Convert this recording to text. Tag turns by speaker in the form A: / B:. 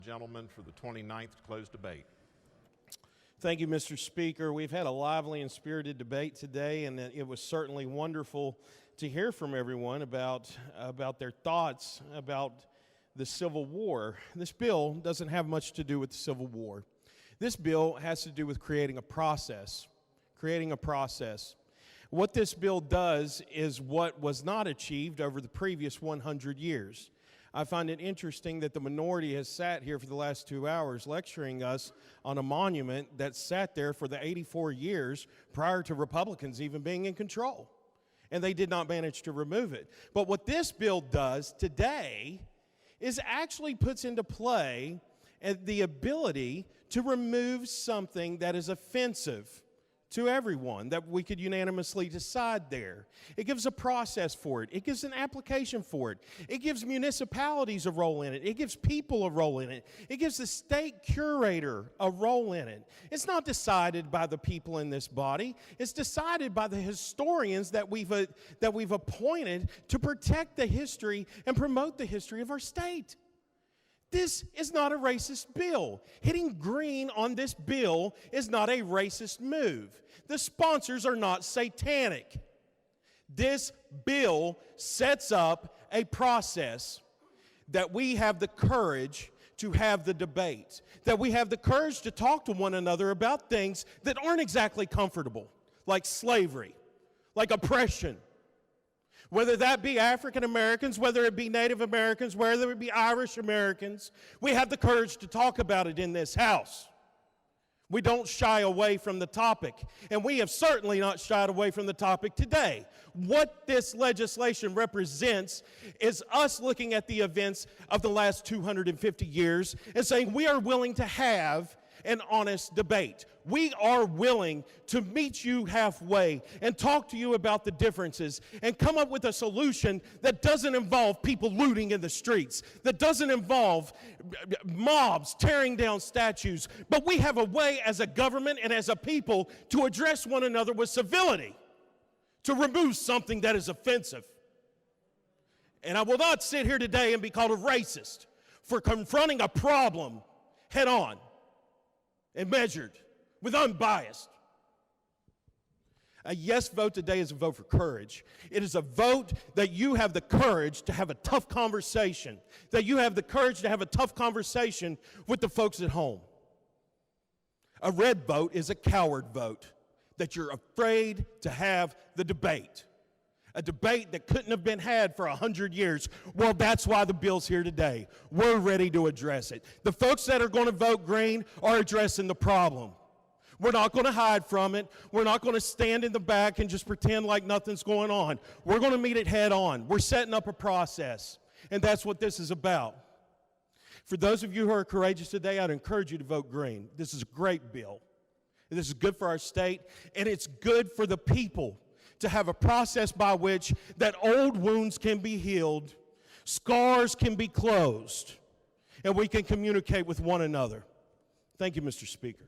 A: Gentlemen, for the 29th closed debate.
B: Thank you, Mr. Speaker. We've had a lively and spirited debate today, and it was certainly wonderful to hear from everyone about their thoughts about the Civil War. This bill doesn't have much to do with the Civil War. This bill has to do with creating a process. What this bill does is what was not achieved over the previous 100 years. I find it interesting that the minority has sat here for the last 2 hours lecturing us on a monument that sat there for the 84 years prior to Republicans even being in control. And they did not manage to remove it. But what this bill does today is actually puts into play the ability to remove something that is offensive to everyone, that we could unanimously decide there. It gives a process for it. It gives an application for it. It gives municipalities a role in it. It gives people a role in it. It gives the state curator a role in it. It's not decided by the people in this body. It's decided by the historians that we've appointed to protect the history and promote the history of our state. This is not a racist bill. Hitting green on this bill is not a racist move. The sponsors are not satanic. This bill sets up a process that we have the courage to have the debate, that we have the courage to talk to one another about things that aren't exactly comfortable, like slavery, like oppression. Whether that be African Americans, whether it be Native Americans, whether it be Irish Americans, we have the courage to talk about it in this House. We don't shy away from the topic, and we have certainly not shied away from the topic today. What this legislation represents is us looking at the events of the last 250 years and saying we are willing to have an honest debate. We are willing to meet you halfway and talk to you about the differences and come up with a solution that doesn't involve people looting in the streets, that doesn't involve mobs tearing down statues, but we have a way as a government and as a people to address one another with civility, to remove something that is offensive. And I will not sit here today and be called a racist for confronting a problem head on and measured with unbiased. A yes vote today is a vote for courage. It is a vote that you have the courage to have a tough conversation, that you have the courage to have a tough conversation with the folks at home. A red vote is a coward vote, that you're afraid to have the debate. A debate that couldn't have been had for 100 years. Well, that's why the bill's here today. We're ready to address it. The folks that are going to vote green are addressing the problem. We're not going to hide from it. We're not going to stand in the back and just pretend like nothing's going on. We're going to meet it head on. We're setting up a process, and that's what this is about. For those of you who are courageous today, I'd encourage you to vote green. This is a great bill. This is good for our state, and it's good for the people to have a process by which that old wounds can be healed, scars can be closed, and we can communicate with one another. Thank you, Mr. Speaker.